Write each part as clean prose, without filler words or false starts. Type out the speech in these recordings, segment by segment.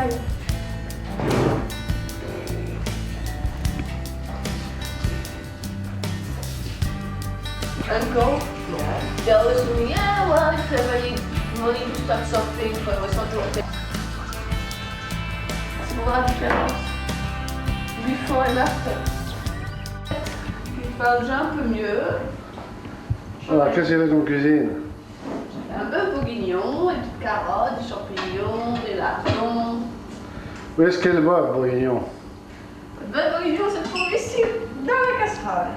l'ail. Uncle, tells me, yeah, well, if you have any money to start something, for was something like that. C'est pour la différence. Before and after. Il parle déjà un peu mieux. Alors, qu'est-ce qu'il y avait dans la cuisine? Un bœuf bourguignon, des petites carottes, des champignons, des lardons. Où est-ce qu'elle va, bourguignon? Le bœuf bourguignon se trouve ici, dans la casserole.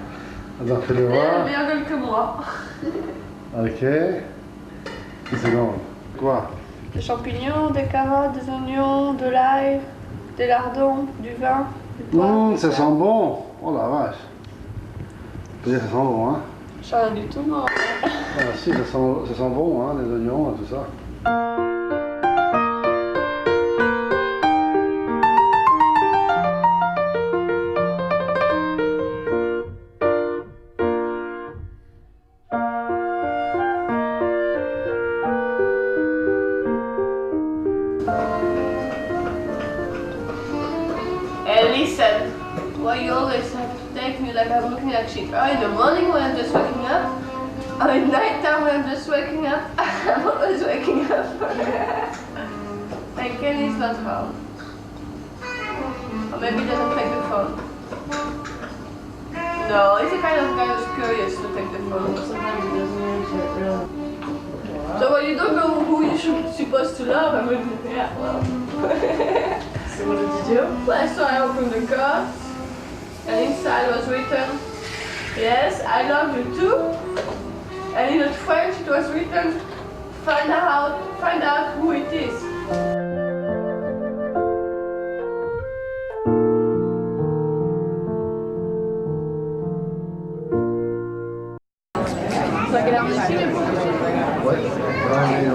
Attends, fais-le Elle a voir. la meilleure gueule que moi. Ok. Une seconde. Quoi? Des champignons, des carottes, des oignons, de l'ail, des lardons, du vin, du poivre. Ça sent bon. Oh la vache. On peut dire que ça sent bon, hein? Rien du tout, moi. Ah si, ça sent bon, hein, les oignons, tout ça. And listen, well, you always have to take me like I'm looking at shit. Oh, in the morning when I'm just waking up. Oh, at night time when I'm just waking up. I'm always waking up. And Kenny's not home. Or maybe he doesn't take the phone. No, he's the kind of guy who's curious to take the phone. Sometimes he doesn't answer, really. So when you don't know who you should supposed to love, I mean, yeah, well. So what did you do? Well, so I opened the card, and inside was written, yes, I love you too. And in French it was written, find out who it is. Ça a l'air ici, les boules. Ouais.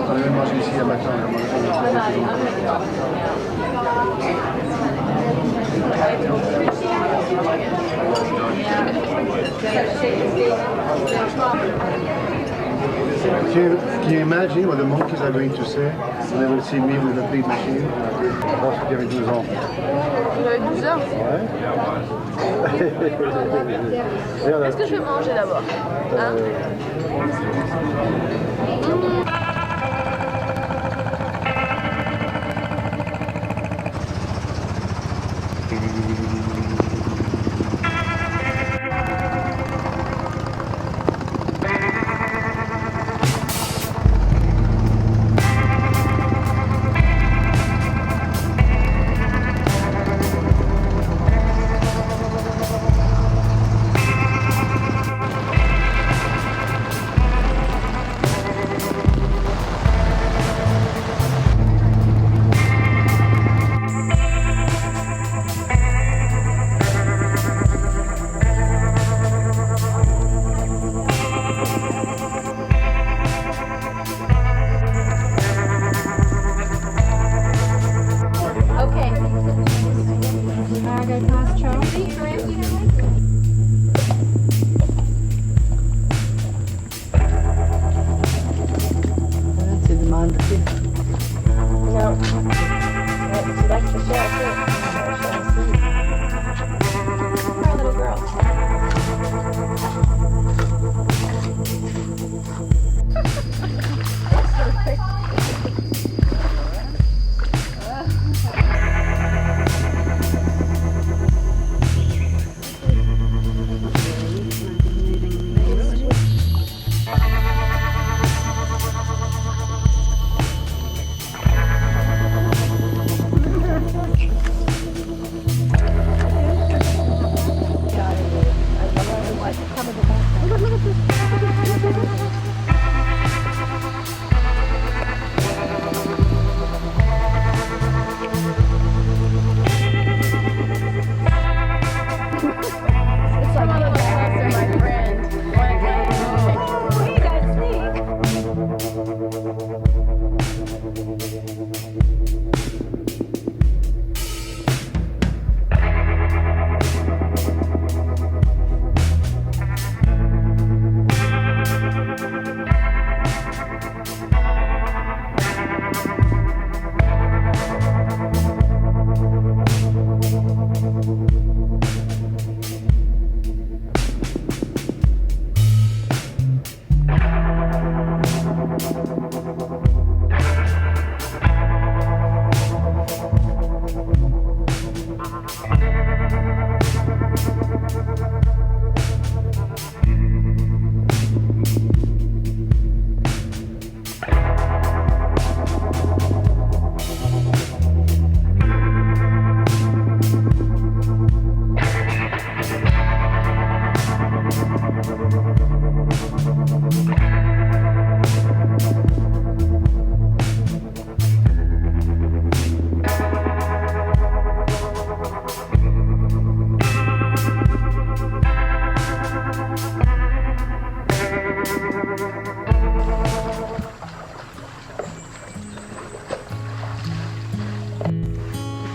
On avait mangé ici le matin. On a mangé Can you imagine what the monkeys are going to say when they will see me with a big machine? Je pense qu'il y avait 12 ans. Vous avez 12 heures. Ouais. Qu'est-ce que je vais manger d'abord, hein?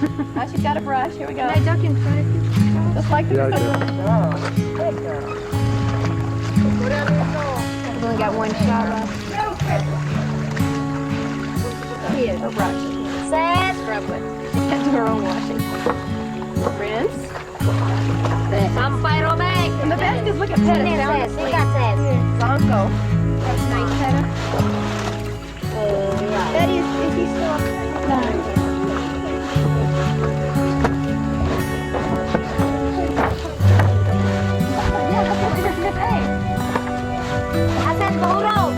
Now she's got a brush. Here we go. Can I duck in front of you? Just like the Yeah, okay. I've only got one shot left. Here, her brush. Sad. Scrub with. Can't do her own washing. Rinse. Sampai robek. And the best is look at Pet. It's down Ses, asleep. sikat ses. Zonko. That's nice, Peta. That is he still up? Asan burung?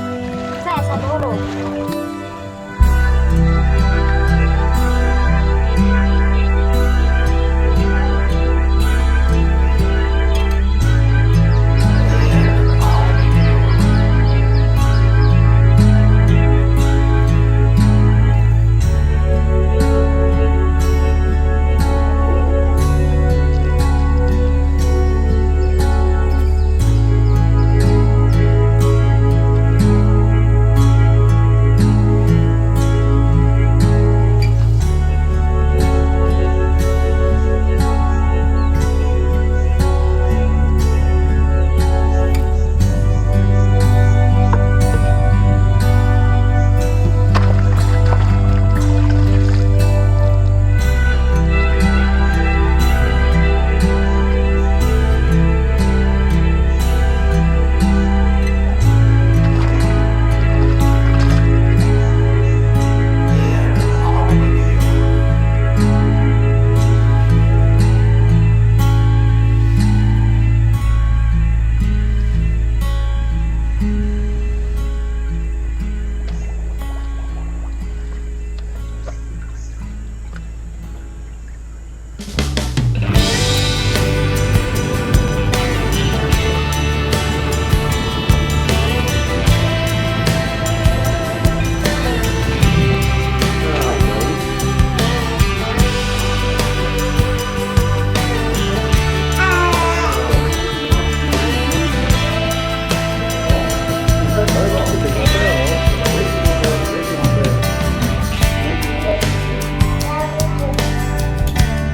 Saya asan burung.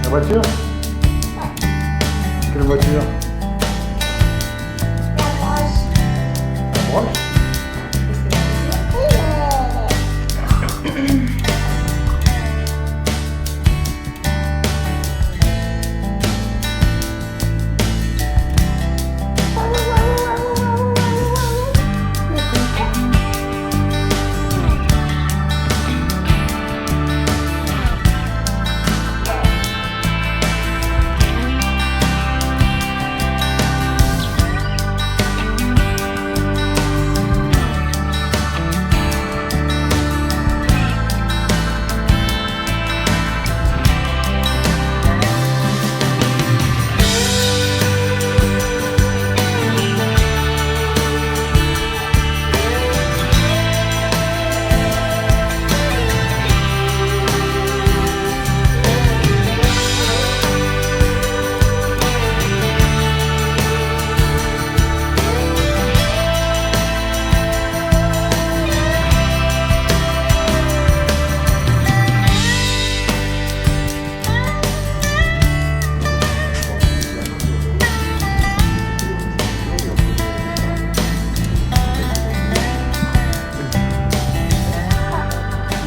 La voiture? Quelle voiture? La broche?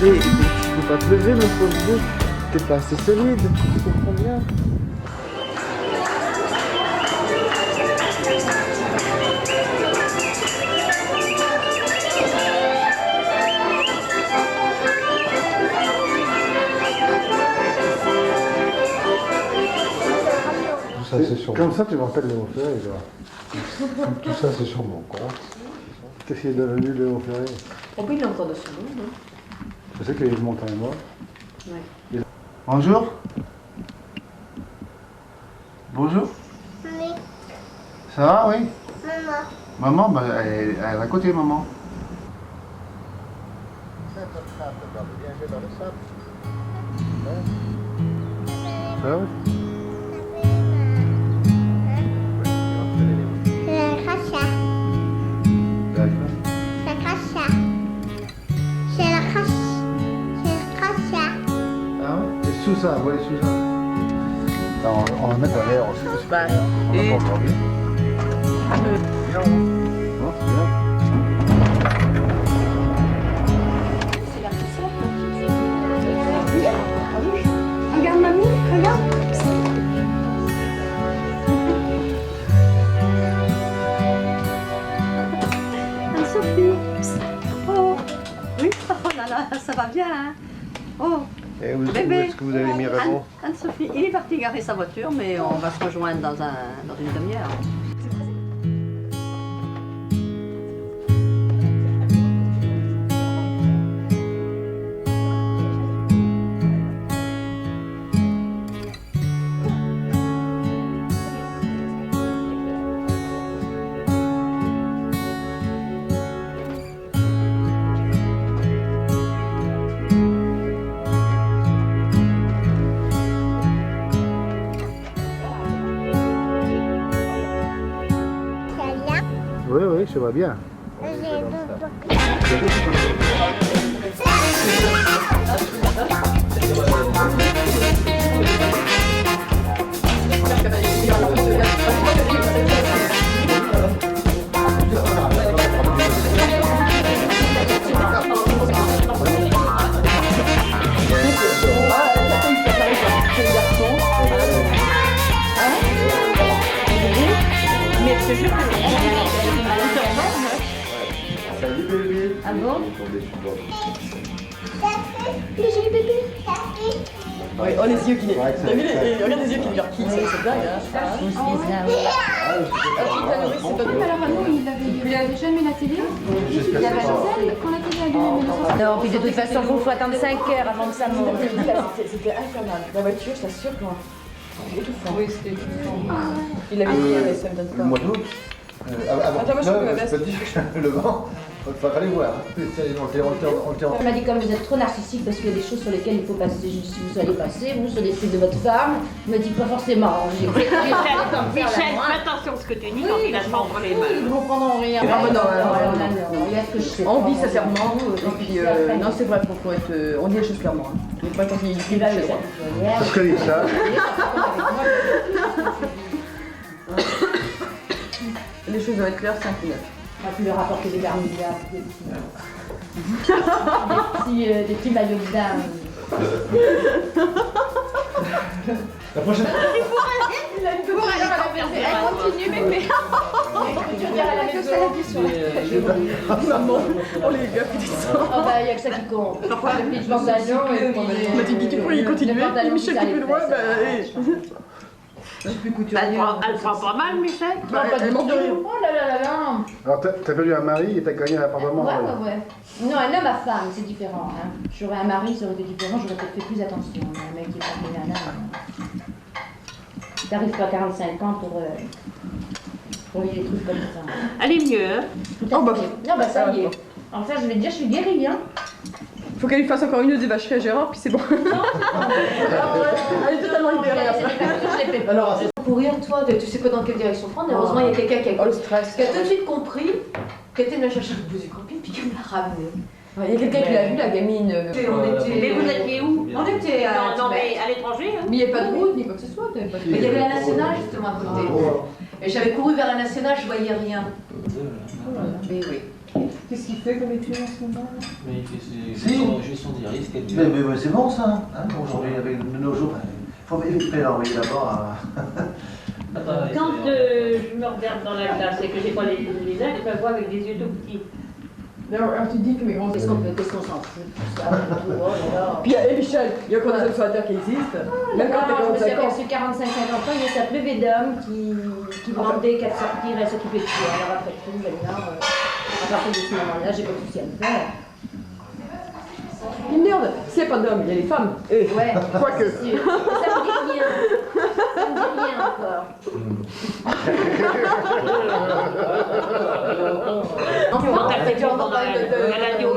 Mais tu peux pas te lever, mon pauvre vieux. T'es pas assez solide, tu comprends bien. Tout ça, c'est sur comme ça, tu me rappelles Léon Ferré, toi. Tout ça, c'est sur mon compte. Qu'est-ce qu'il est devenu Léon Ferré? Oh, puis il est encore dessus. Je sais qu'il est monté à moi. Ouais. Bonjour. Bonjour. Oui. Ça va, oui? Maman. Maman, bah, elle est à côté, maman. Ça va? ça, voilà sous ça. Alors, on va mettre derrière aussi. Bah, On va et- pas encore vu. Bien, non, c'est bien. Regarde mamie, regarde. Anne-Sophie. Oh. Oui, oh là là, ça va bien, hein. Oh, Et où Bébé. est-ce que vous avez mis Raymond? Anne-Sophie, il est parti garer sa voiture, mais on va se rejoindre dans une demi-heure. Oui, oui, je vois bien. Salut bébé. Ah bon? Oui, oh les yeux qui les. T'as vu regarde les yeux qui leur quittent, c'est dingue hein. Ah, C'est pas Alors Manon, il avait jamais la télé. Il avait la scène quand la télé allumait. non, puis de toute façon, il faut attendre 5 heures avant que ça monte. C'était infernal. La voiture, je t'assure que. Étouffant. Oui, c'était étouffant. Il avait dit, mais ça me donne pas. Le mois d'août. Avant Attends, moi, je peux me je mettre. peux te dire que le vent, il fallait voir. On m'a dit comme vous êtes trop narcissique parce qu'il y a des choses sur lesquelles il faut passer. Si vous allez passer, vous, sur les trucs de votre femme, me dites pas forcément. Michel, fais attention à ce que tu dis quand il a ça entre les mains. Ils ne comprendront rien. Ah, mais non, Il y a ce que je sais. On dit sincèrement, et puis non, c'est vrai, faut être. On dit les choses clairement. Il faut pas quand il dit les choses. Parce que dit ça. Les choses doivent être claires, c'est un coup neuf. On va plus leur apporter des garnières, des petits maillots de dame. La prochaine fois. Elle continue, mais Maman, oh les gars, qui descendent. Ah bah, il n'y a que ça qui compte. Le petit pantalon et puis... On m'a dit qu'il pouvait continuer, et Michel qui plus loin, bah. Je suis plus couturier. Elle prend pas mal, Michel. Bah, elle manque de rien. Oh là là là là. Alors, t'as perdu un mari et t'as gagné un appartement. Ouais, ouais, ouais. Non, un homme à femme, c'est différent. Hein. J'aurais un mari, ça aurait été différent, j'aurais peut-être fait plus attention. Mais un mec qui est pas venu un homme. T'arrives pas à 45 ans pour vivre des trucs comme ça. Elle est mieux, hein. Tout à Oh, bah, fait. Non, bah ça y est. Alors ça, je vais te dire, je suis guérie, hein. Faut qu'elle lui fasse encore une des vacheries à Gérard, puis c'est bon. Elle est totalement libérée après. Je l'ai fait. Alors, Courir, toi, tu sais pas dans quelle direction prendre. Heureusement, il y a quelqu'un Oh le stress. qui a tout de suite compris qu'elle était venue chercher le bout du camping puis qu'elle l'a ramené. Il y a quelqu'un qui l'a vu, la gamine. Mais vous étiez où? On était à. Non, mais à l'étranger, hein. Mais il n'y a pas de route ni quoi que ce soit. Mais il y avait la nationale justement à côté. Et j'avais couru vers la nationale, je voyais rien. Mais oui. Qu'est-ce qu'il fait comme étude en ce moment? Mais il fait gestion des risques. mais c'est bon ça. Hein, aujourd'hui, avec de nos jours, il faut l'envoyer d'abord à. Quand je me regarde dans la glace et que j'ai pas les ailes, je me vois avec des yeux tout petits. Alors tu te dis que mes grands. Qu'est-ce qu'on s'en fout de tout ça? Oh là là. Puis il y a Michel, il y a encore des observateurs qui existent. Même quand t'es Non, je me suis 45 ans. aperçue 45-50 ans, il y a sa plevée d'hommes qui demandaient qu'à sortir et à s'occuper de toi. Alors après tout, maintenant, à partir de ce moment-là, j'ai pas de souci à me faire. Puis merde, s'il n'y a pas d'hommes, il y a les femmes. Et Ouais. quoique. Ça me dit rien. Ça me dit rien encore. Quand elle fait genre dans la radio,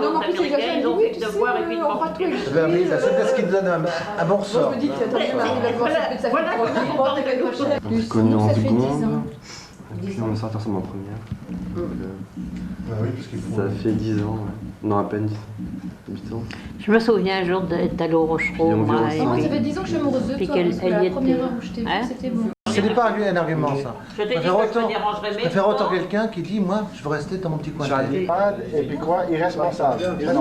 Non, mais en plus, les gars, ils ont oui, fait tu de sais, voir et puis de on fera tout. La seule qui te donne un bon Moi, ressort. je me dis que t'as bien Marie va devoir s'occuper de sa fille tranquille, prendre quelque chose. On s'est connus en seconde. Puis on va sortir sur ma première. Donc, Ah oui, parce qu'il faut... ça fait 10 ans, ouais. Non, à peine 8 ans. Je me souviens un jour d'être allée au Rochereau. Puis environ moi, et cinq. Moi, ça puis- fait 10 ans que je suis amoureuse de Puis toi, qu'elle- parce que elle la y première était. heure où je t'ai vu, Hein c'était bon. Ce n'est pas un argument, ça. Je te dis Je que je préfère me dérangerais je mes préfère autant enfants. quelqu'un qui dit, moi, je veux rester dans mon petit coin de tête. Et puis quoi? Irresponsable. Tu sais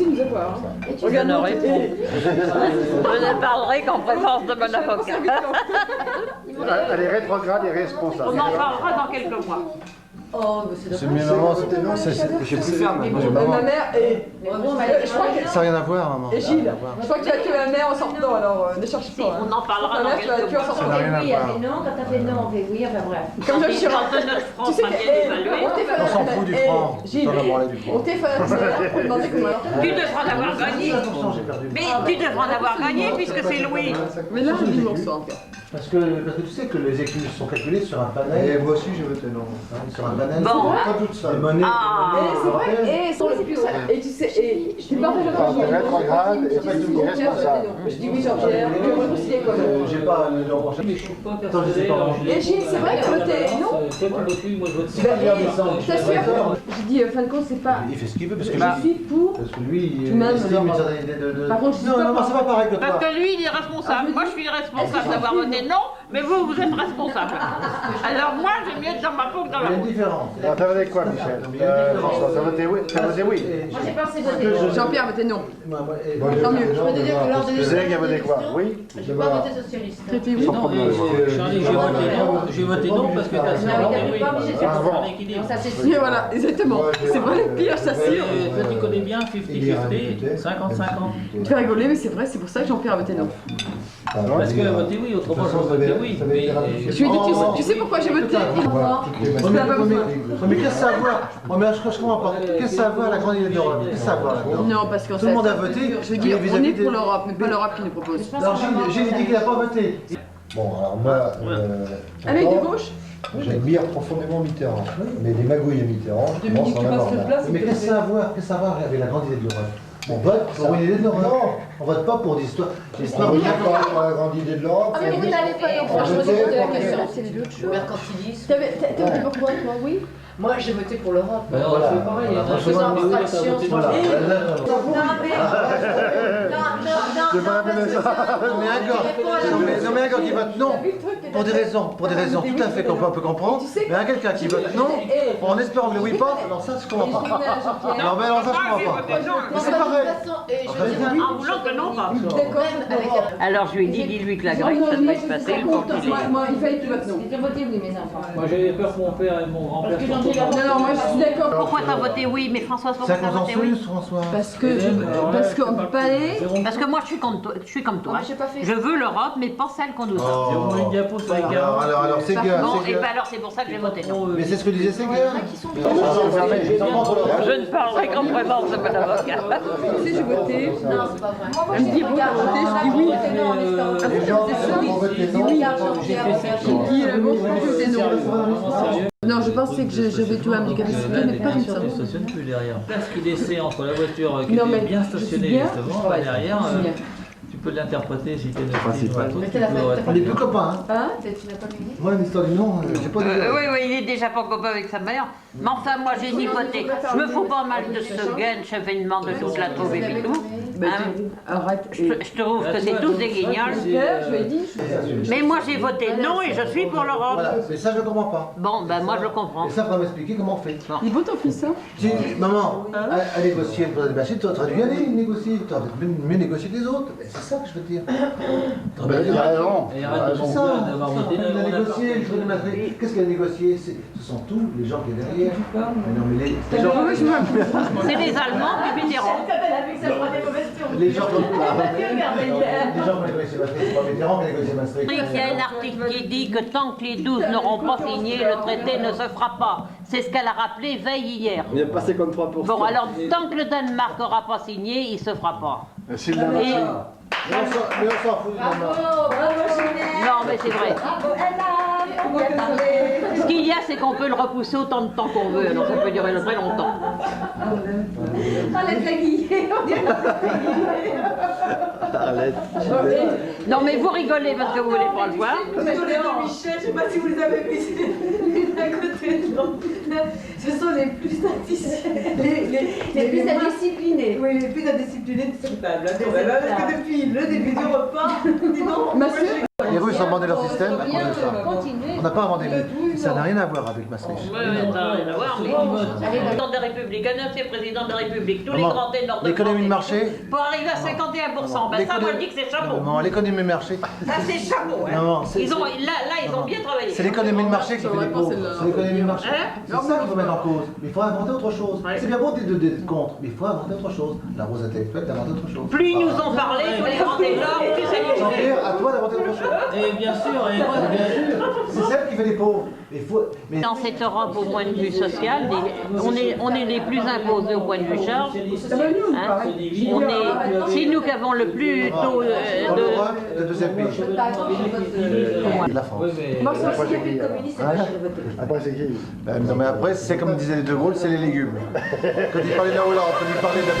nous avoir. Hein. Je n'aurais pas. Je ne parlerai qu'en présence de mon avocat. Elle est rétrograde et responsable. On en parlera dans quelques mois. Oh, mais c'est C'est dommage. mieux, maman, j'ai plus faire, mais moi, j'ai Ma maman. mère et. Mais bon, Je crois que. Ça n'a rien à voir, maman. Et Ça n'a rien Gilles, à voir. je crois que tu as tué ma mère en sortant, alors ne cherche Si, pas. hein. on en parlera Ta dans mère, tu l'as quelques tuée en mois. Ça sortant. n'a rien à Oui, voir. elle fait non, quand t'as fait non, on fait oui, enfin bref. Comme Quand je suis quand notre Tu France sais m'a bien que. évalué, On s'en fout du franc. Gilles, On va parler du franc. on téléphone pour demander comment. tu devras en avoir gagné. Mais tu devras en avoir gagné puisque c'est Louis. Mais là, je dis morceau encore. Parce que tu sais que les écus sont calculés sur un panel. Et moi aussi, j'ai voté non. Sur un panel. Bon. Pas toute ça. Les monnaies. Ah. Et c'est vrai, et sur le plus ça. Et tu sais, et je partage Ah, avec Gilles. rétrograde et Je dis oui, irresponsable. Je dis oui, Jean-Pierre, que moi aussi l'école. J'ai pas le droit. Mais je suis pas Attends, je sais pas personnel. Et Gilles, c'est vrai que voter non. Toi, tu votes lui, moi je vote Je t'assure, je dis, fin de compte, c'est pas. Il fait ce qu'il veut parce que Je suis pour. Parce que lui, il Tout de même, estime une alors, certaine idée de. par contre, je suis non, pas non, c'est pas pareil que toi. Parce que lui, il est responsable. Moi, je suis responsable d'avoir voté non, mais vous, vous êtes responsable. Alors moi, j'aime mieux être dans ma peau que dans Il y la a une vôtre. différence. Alors, t'as voté quoi, Michel? François, t'as voté oui? T'as voté oui? Moi, j'ai pensé voter. Jean-Pierre votait non. Tant mieux. Je peux te dire que lors de Tu sais qui a voté quoi? Oui? j'ai pas voté socialiste. C'était oui. Non, Charlie, j'ai voté non parce que t'as Non, mais t'avais pas obligé de Ah, bon. faire équilibre. ça, c'est Oui, sûr. voilà, exactement. C'est vrai le pire, je t'assure. Toi, tu connais bien 50-50, 50-50. Tu fais rigoler, mais c'est vrai, c'est pour ça que Jean-Pierre a voté non. Parce que voter oui, autrement je votais oui. Mais Je lui ai dit, tu sais pourquoi j'ai voté? Mais qu'est-ce que ça a à voir? Moi, mais je comprends pas. Qu'est-ce que ça a à voir la grande idée d'Europe? Qu'est-ce que ça a à voir là-dedans? Non, parce qu'en Tout le monde a voté. Je veux dire, on est pour l'Europe, mais pas l'Europe qui nous propose. Alors Gilles dit qu'il n'a pas voté. Bon, alors moi, Allez, de gauche. j'admire profondément Mitterrand. Mais des magouilles à Mitterrand, je commence à en avoir marre. Mais qu'est-ce que ça a à voir? Qu'est-ce que ça a à voir avec la grande idée de l'Europe? On vote pour une idée de l'Europe. Non, on vote pas pour des histoires. On est d'accord pour la grande idée de l'Europe. Ah, mais vous n'allez pas, donc On je me votait posais la pour les- question, c'est les autres choses. Mercantilisme. T'as voté pour quoi, toi, oui? Moi, j'ai voté pour l'Europe. bah, on fait pareil. En faisant abstraction. Voilà. Je pas rappeler ça. Non, mais un gars qui vote non, pour des raisons tout à fait qu'on peut comprendre, mais un quelqu'un qui vote non, en espérant que le oui passe, alors ça, je comprends pas. Non, mais alors ça, je comprends pas. Mais c'est pareil. En voulant que non passe. D'accord. Alors je lui ai dit, dis-lui que la grecque, ça doit être facile pour qu'il ait. Moi, il fallait que tu votes non. J'ai voté oui, mes enfants. Moi j'avais peur que mon père et mon grand-père Parce que soient j'en ai la- contents. Non, moi, je suis d'accord. Pourquoi t'as voté oui, mais François, pourquoi C'est t'as un voté oui? consensus, François. Parce qu'on peut pas aller. Parce que moi, je suis comme toi. Je veux l'Europe, mais pas celle qu'on nous offre. J'ai au moins une diapo sur les carreaux. Alors, c'est Bon, que. et ben alors c'est pour ça que j'ai voté non. Mais c'est ce que disait Séguin. Je ne parlerai qu'en présence de mon avocat. Tu sais, j'ai voté. Non, c'est pas vrai. Elle me dit, bon, t'as voté, je dis oui. Les gens ont voté non. Je dis, bon, je pense que c'est non. Vraiment sérieux. Non, je pensais que j'avais tout à me dire, mais pas comme ça. Il stationne plus derrière. Place qu'il essaie entre la voiture qui Non, mais était bien je suis stationnée bien, justement, je bah, travaille, derrière, je suis bien. tu peux l'interpréter si tu es Principal. On est plus copains, hein. Hein? Tu n'as pas gagné? Moi, l'histoire du nom, j'ai pas dit. Oui, il est déjà pas copain avec sa mère. Mais enfin, moi, j'ai ni voté. Je me fous pas mal de ce Gensch événement de toute la troupe et puis tout. Arrête. Je trouve que c'est tous des guignols. Je lui ai dit. Mais moi, j'ai voté non et je suis pour l'Europe. Voilà, mais ça, je comprends pas. Bon, ben moi, je comprends. Et ça, il faut m'expliquer comment on fait. Il est beau ton fils, hein? Si, maman, à négocier le projet de Bachir, tu aurais dû y aller négocier. Tu aurais mieux négocier que les autres. Mais c'est ça que je veux dire. Il a raison. Et arrête de C'est mon ça. père d'avoir voté non. On a négocié le truc de Maastricht. Qu'est-ce qu'elle a négocié? Ce sont tous les gens qui sont derrière. Mais non, mais les gens. C'est les Allemands puis Mitterrand. Les gens comme les gens qui ont négocié Maastricht, c'est pas Mitterrand qui a négocié Maastricht. Il y a un article qui dit que tant que les 12 n'auront pas signé, le traité ne se fera pas. C'est ce qu'elle a rappelé veille hier. Il n'y a pas 53%. Bon, alors, tant que le Danemark n'aura pas signé, il se fera pas. S'il l'a marché. Mais on s'en fout, maman. Non, mais c'est vrai. Ce qu'il y a, c'est qu'on peut le repousser autant de temps qu'on veut, alors ça peut durer très longtemps. Arlette Laguillet, on dirait Arlette. Non mais vous rigolez parce que vous voulez pas le voir. Les deux de Michel, je sais pas si vous les avez vus, l'une à côté de l'autre. Ce sont les plus statisticiens. les plus indisciplinés. Oui, les plus indisciplinés de cette table. Parce que depuis le début du repas, dis donc, Les Russes ont demandé leur système à cause de ça. Continuer. On n'a pas inventé le... Ça n'a rien à voir avec Maastricht. Oui, ça n'a rien à voir, mais président de la République, un ancien président de la République, tous les Maman, grands ténors de l'économie de marché. pour arriver à 51%, ben ça, moi je dis que c'est chapeau. Non, l'économie de marché. Ça c'est chapeau, hein. Non, Ils ont, là, ils ont bien travaillé. c'est l'économie de marché qui fait les pauvres. C'est l'économie de marché. Hein? C'est ça qu'il faut mettre en cause. Mais il faut inventer autre chose. Ouais. C'est bien beau d'être contre, mais il faut inventer autre chose. La rose intellectuelle d'inventer autre chose. Plus ils nous ont parlé, tous les grands ténors, plus ça nous Jean-Pierre, à toi d'inventer autre chose. Et bien sûr, et moi, bien sûr. C'est celle qui fait les pauvres. Mais Dans cette Europe, au point de vue social, on est les plus imposés au point de vue charge. Hein? C'est nous qui avons le plus taux dans l'Europe, le deuxième pays. La France. Oui, mais... Moi, je s'il n'y a plus de communistes, Ouais. je vais voter. Après, c'est qui? Non mais après, c'est comme disait les De Gaulle, c'est les légumes. Quand il parlait de la Hollande, quand il parlait de la...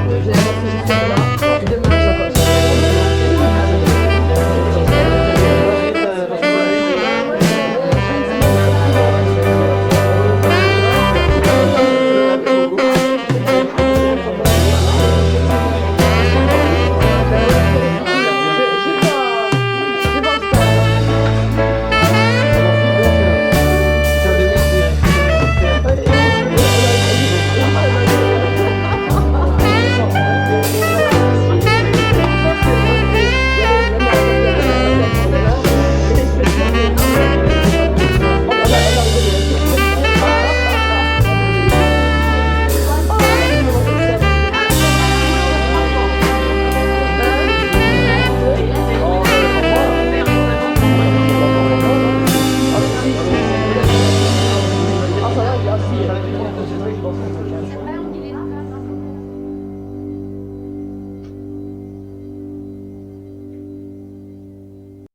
J'ai la